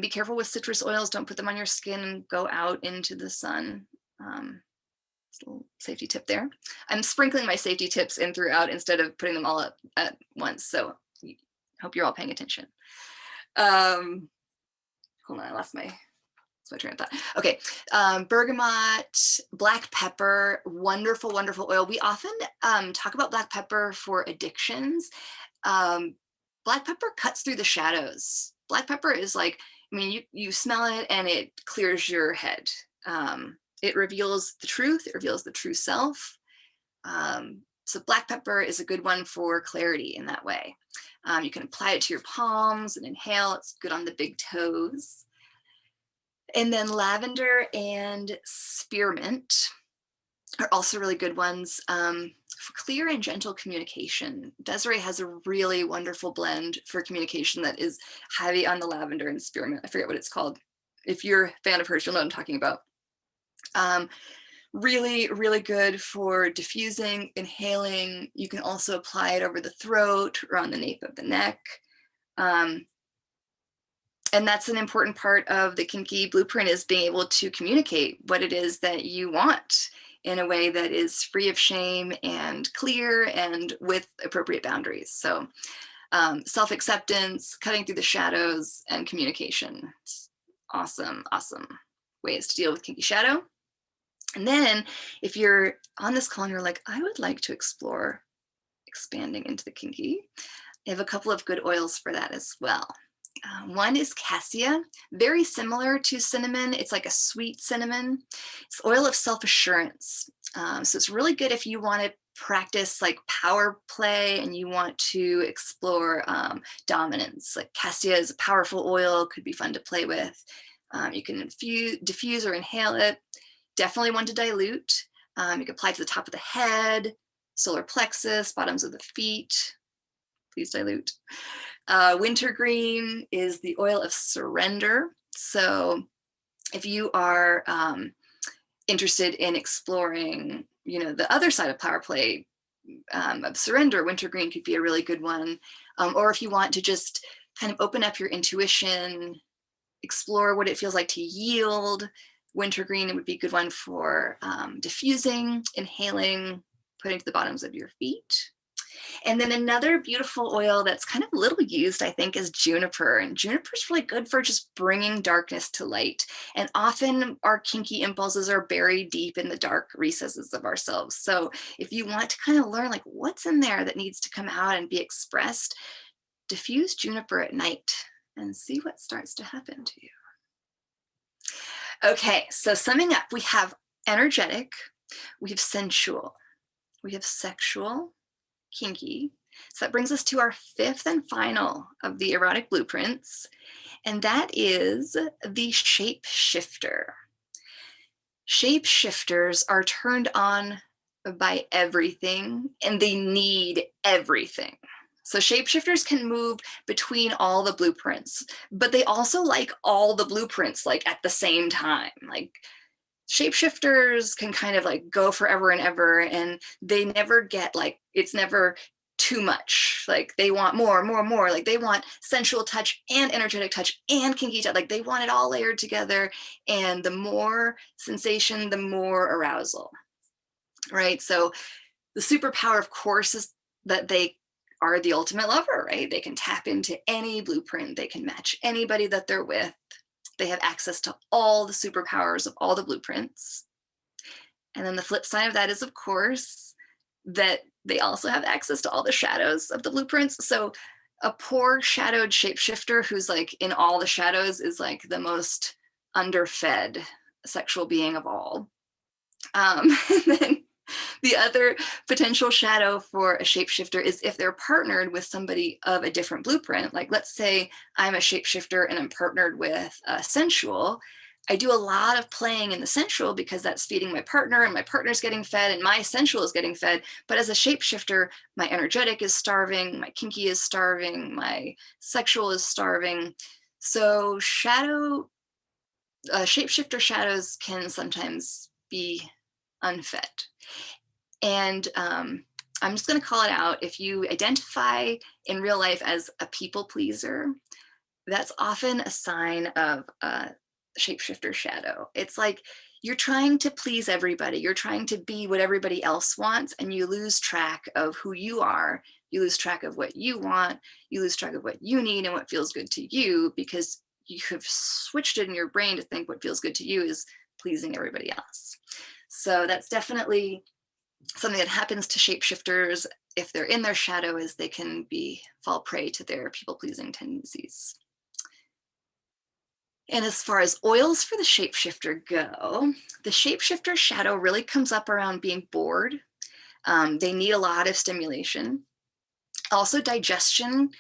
Be careful with citrus oils. Don't put them on your skin and go out into the sun. It's a little safety tip there. I'm sprinkling my safety tips in throughout instead of putting them all at once. So I hope you're all paying attention. Hold on, I lost my train of thought. Okay, bergamot, black pepper, wonderful, wonderful oil. We often talk about black pepper for addictions. Black pepper cuts through the shadows. Black pepper is like, I mean, you smell it and it clears your head. It reveals the truth. It reveals the true self. So black pepper is a good one for clarity in that way. You can apply it to your palms and inhale. It's good on the big toes. And then lavender and spearmint are also really good ones for clear and gentle communication. Desiree has a really wonderful blend for communication that is heavy on the lavender and spearmint. I forget what it's called. If you're a fan of hers, you'll know what I'm talking about. Really, really good for diffusing, inhaling. You can also apply it over the throat or on the nape of the neck. And that's an important part of the kinky blueprint, is being able to communicate what it is that you want in a way that is free of shame and clear and with appropriate boundaries. So self-acceptance, cutting through the shadows, and communication. Awesome, awesome ways to deal with kinky shadow. And then if you're on this call and you're like, I would like to explore expanding into the kinky, I have a couple of good oils for that as well. One is cassia, very similar to cinnamon. It's like a sweet cinnamon. It's oil of self-assurance. So it's really good if you want to practice like power play and you want to explore dominance. Like cassia is a powerful oil, could be fun to play with. You can diffuse or inhale it. Definitely one to dilute. You can apply to the top of the head, solar plexus, bottoms of the feet. Please dilute. Wintergreen is the oil of surrender. So if you are interested in exploring, the other side of power play of surrender, wintergreen could be a really good one. Or if you want to just kind of open up your intuition, explore what it feels like to yield, wintergreen would be a good one for diffusing, inhaling, putting to the bottoms of your feet. And then another beautiful oil that's kind of little used, I think, is juniper. And juniper is really good for just bringing darkness to light. And often our kinky impulses are buried deep in the dark recesses of ourselves. So if you want to kind of learn like what's in there that needs to come out and be expressed, diffuse juniper at night and see what starts to happen to you. Okay, so summing up, we have energetic, we have sensual, we have sexual, kinky. So that brings us to our fifth and final of the erotic blueprints, and that is the shapeshifter. Shapeshifters are turned on by everything and they need everything. So shapeshifters can move between all the blueprints, but they also like all the blueprints like at the same time. Like shapeshifters can kind of like go forever and ever, and they never get like, it's never too much. Like they want more. Like they want sensual touch and energetic touch and kinky touch. Like they want it all layered together. And the more sensation, the more arousal, right? So the superpower, of course, is that they are the ultimate lover, right? They can tap into any blueprint. They can match anybody that they're with. They have access to all the superpowers of all the blueprints. And then the flip side of that is, of course, that they also have access to all the shadows of the blueprints. So a poor shadowed shapeshifter who's like in all the shadows is like the most underfed sexual being of all. And then the other potential shadow for a shapeshifter is if they're partnered with somebody of a different blueprint. Like let's say I'm a shapeshifter and I'm partnered with a sensual. I do a lot of playing in the sensual because that's feeding my partner and my partner's getting fed and my sensual is getting fed. But as a shapeshifter, my energetic is starving, my kinky is starving, my sexual is starving. So shapeshifter shadows can sometimes be unfed. And I'm just going to call it out. If you identify in real life as a people pleaser, that's often a sign of a shapeshifter shadow. It's like you're trying to please everybody. You're trying to be what everybody else wants, and you lose track of who you are. You lose track of what you want. You lose track of what you need and what feels good to you, because you have switched it in your brain to think what feels good to you is pleasing everybody else. So that's definitely something that happens to shapeshifters if they're in their shadow, is they can fall prey to their people-pleasing tendencies. And as far as oils for the shapeshifter go, the shapeshifter shadow really comes up around being bored. They need a lot of stimulation. Also digestion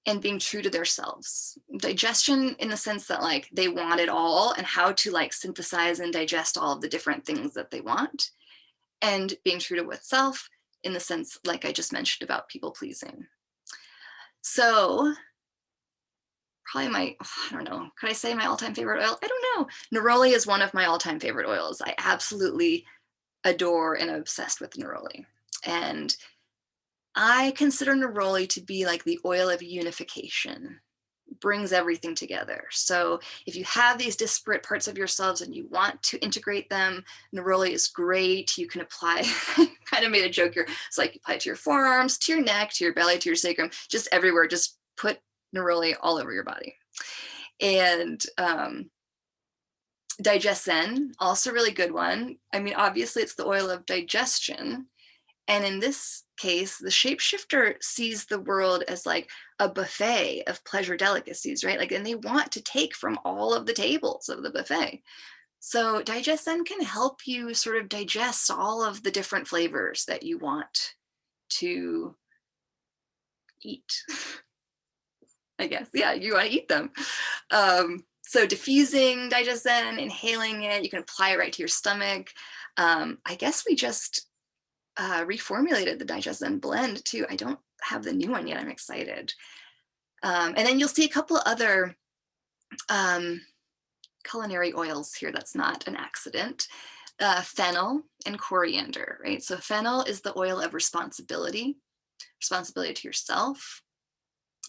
and being true to themselves. Digestion in the sense that like they want it all and how to like synthesize and digest all of the different things that they want. And being true to oneself in the sense, like I just mentioned, about people pleasing. So probably I don't know, could I say my all-time favorite oil? I don't know. Neroli is one of my all-time favorite oils. I absolutely adore and am obsessed with neroli. And I consider neroli to be like the oil of unification, brings everything together. So if you have these disparate parts of yourselves and you want to integrate them, neroli is great. You can apply, kind of made a joke here. It's like you apply it to your forearms, to your neck, to your belly, to your sacrum, just everywhere. Just put neroli all over your body. And digesten, also really good one. I mean, obviously it's the oil of digestion. And in this case, the shapeshifter sees the world as like a buffet of pleasure delicacies, right? Like, and they want to take from all of the tables of the buffet. So digesten can help you sort of digest all of the different flavors that you want to eat. I guess, yeah, you want to eat them. So diffusing digesten, inhaling it, you can apply it right to your stomach. I guess we just reformulated the digesten blend too. I don't have the new one yet. I'm excited. And then you'll see a couple of other culinary oils here. That's not an accident. Fennel and coriander, right? So fennel is the oil of responsibility to yourself,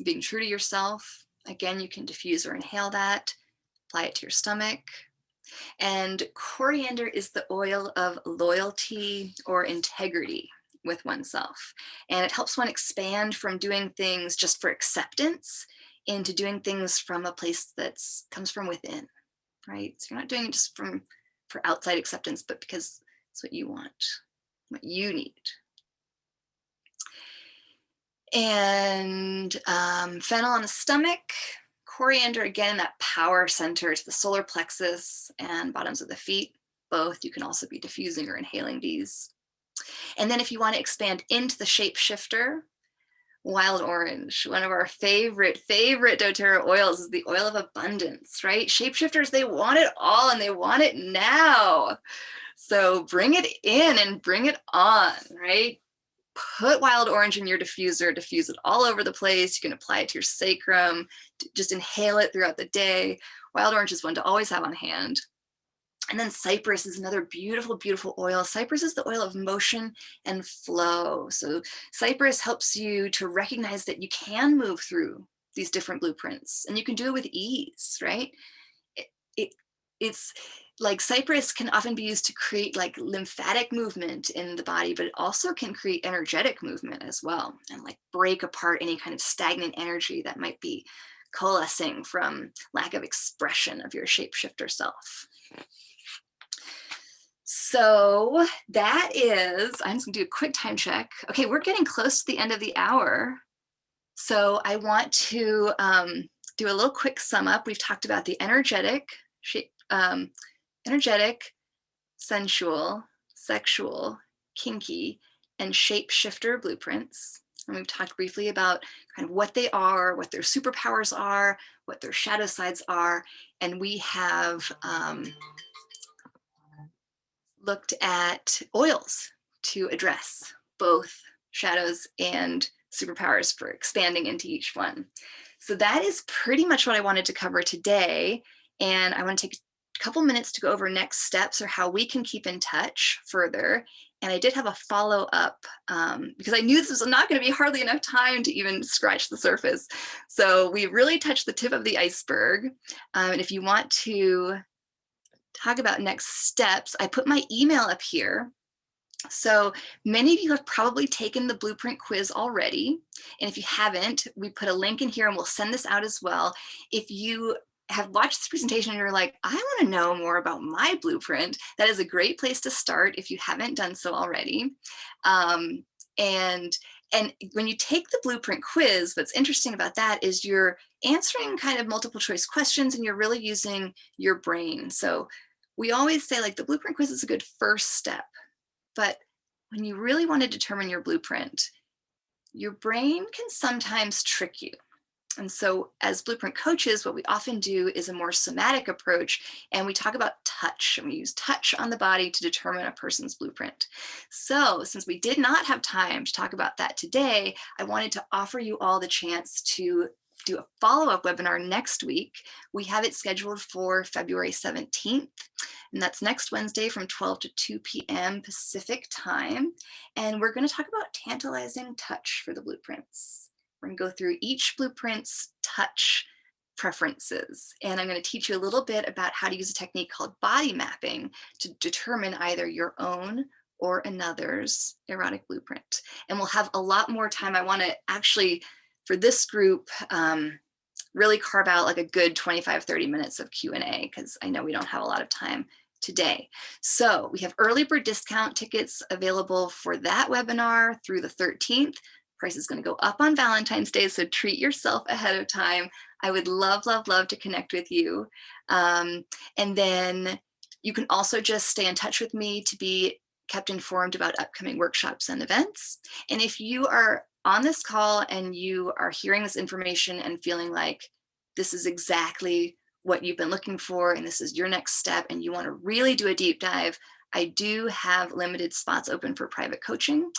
being true to yourself. Again, you can diffuse or inhale that, apply it to your stomach. And coriander is the oil of loyalty or integrity with oneself. And it helps one expand from doing things just for acceptance into doing things from a place that comes from within, right? So you're not doing it just for outside acceptance, but because it's what you want, what you need. And fennel on the stomach, coriander, again, that power center to the solar plexus and bottoms of the feet. Both, you can also be diffusing or inhaling these. And then if you want to expand into the shapeshifter, wild orange, one of our favorite doTERRA oils, is the oil of abundance, right? Shapeshifters, they want it all and they want it now. So bring it in and bring it on, right? Put wild orange in your diffuser, diffuse it all over the place. You can apply it to your sacrum, just inhale it throughout the day. Wild orange is one to always have on hand. And then cypress is another beautiful, beautiful oil. Cypress is the oil of motion and flow. So cypress helps you to recognize that you can move through these different blueprints and you can do it with ease, right? It's like cypress can often be used to create like lymphatic movement in the body, but it also can create energetic movement as well and like break apart any kind of stagnant energy that might be coalescing from lack of expression of your shapeshifter self. So that is, I'm just gonna do a quick time check. Okay, we're getting close to the end of the hour. So I want to do a little quick sum up. We've talked about the energetic, sensual, sexual, kinky, and shapeshifter blueprints. And we've talked briefly about kind of what they are, what their superpowers are, what their shadow sides are. And we have looked at oils to address both shadows and superpowers for expanding into each one. So that is pretty much what I wanted to cover today. And I want to take a couple minutes to go over next steps or how we can keep in touch further. And I did have a follow-up because I knew this was not going to be hardly enough time to even scratch the surface. So we really touched the tip of the iceberg. And if you want to talk about next steps, I put my email up here. So many of you have probably taken the blueprint quiz already. And if you haven't, we put a link in here and we'll send this out as well. If you have watched this presentation and you're like, I want to know more about my blueprint, that is a great place to start if you haven't done so already. And when you take the blueprint quiz, what's interesting about that is you're answering kind of multiple choice questions and you're really using your brain. So we always say like the blueprint quiz is a good first step, but when you really want to determine your blueprint, your brain can sometimes trick you. And so as blueprint coaches, what we often do is a more somatic approach, and we talk about touch, and we use touch on the body to determine a person's blueprint. So since we did not have time to talk about that today, I wanted to offer you all the chance to do a follow-up webinar next week. We have it scheduled for February 17th, and that's next Wednesday from 12 to 2 p.m. Pacific time. And we're going to talk about tantalizing touch for the blueprints. We're going to go through each blueprint's touch preferences. And I'm going to teach you a little bit about how to use a technique called body mapping to determine either your own or another's erotic blueprint. And we'll have a lot more time. I want to actually, for this group, really carve out like a good 25-30 minutes of Q&A, because I know we don't have a lot of time today. So we have early bird discount tickets available for that webinar through the 13th. Price is going to go up on Valentine's Day, so treat yourself ahead of time. I would love, love, love to connect with you. And then you can also just stay in touch with me to be kept informed about upcoming workshops and events. And if you are on this call and you are hearing this information and feeling like this is exactly what you've been looking for and this is your next step and you want to really do a deep dive, I do have limited spots open for private coaching,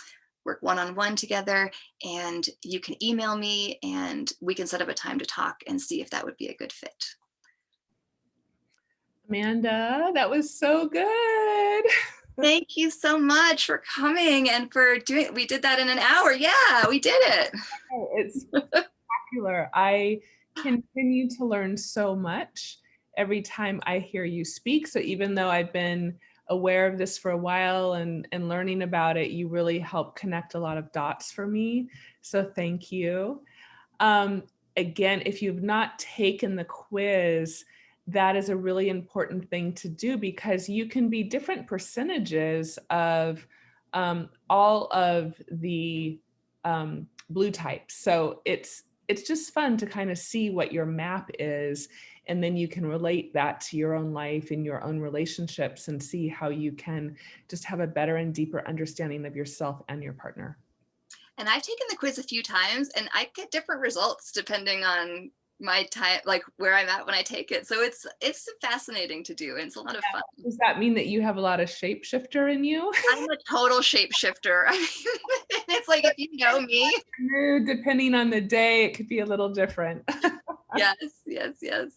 work one-on-one together, and you can email me and we can set up a time to talk and see if that would be a good fit. Amanda, that was so good. Thank you so much for coming and for doing, we did that in an hour. Yeah, we did it. It's spectacular. I continue to learn so much every time I hear you speak. So even though I've been aware of this for a while and learning about it, you really help connect a lot of dots for me. So thank you. Again, if you've not taken the quiz, that is a really important thing to do, because you can be different percentages of all of the blue types. So it's just fun to kind of see what your map is, and then you can relate that to your own life and your own relationships and see how you can just have a better and deeper understanding of yourself and your partner. And I've taken the quiz a few times and I get different results depending on my time, like where I'm at when I take it. So it's fascinating to do and it's a lot of fun. Does that mean that you have a lot of shapeshifter in you? I'm a total shapeshifter. I mean, it's like, if you know me. Depending on the day, it could be a little different. Yes, yes, yes.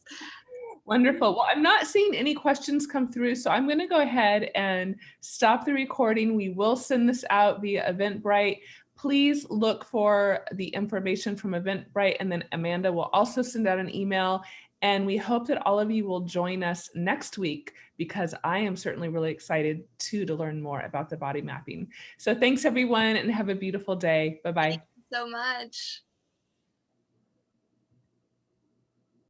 Wonderful. Well, I'm not seeing any questions come through, so I'm going to go ahead and stop the recording. We will send this out via Eventbrite. Please look for the information from Eventbrite, and then Amanda will also send out an email. And we hope that all of you will join us next week, because I am certainly really excited to learn more about the body mapping. So thanks everyone, and have a beautiful day. Bye-bye. Thank you so much.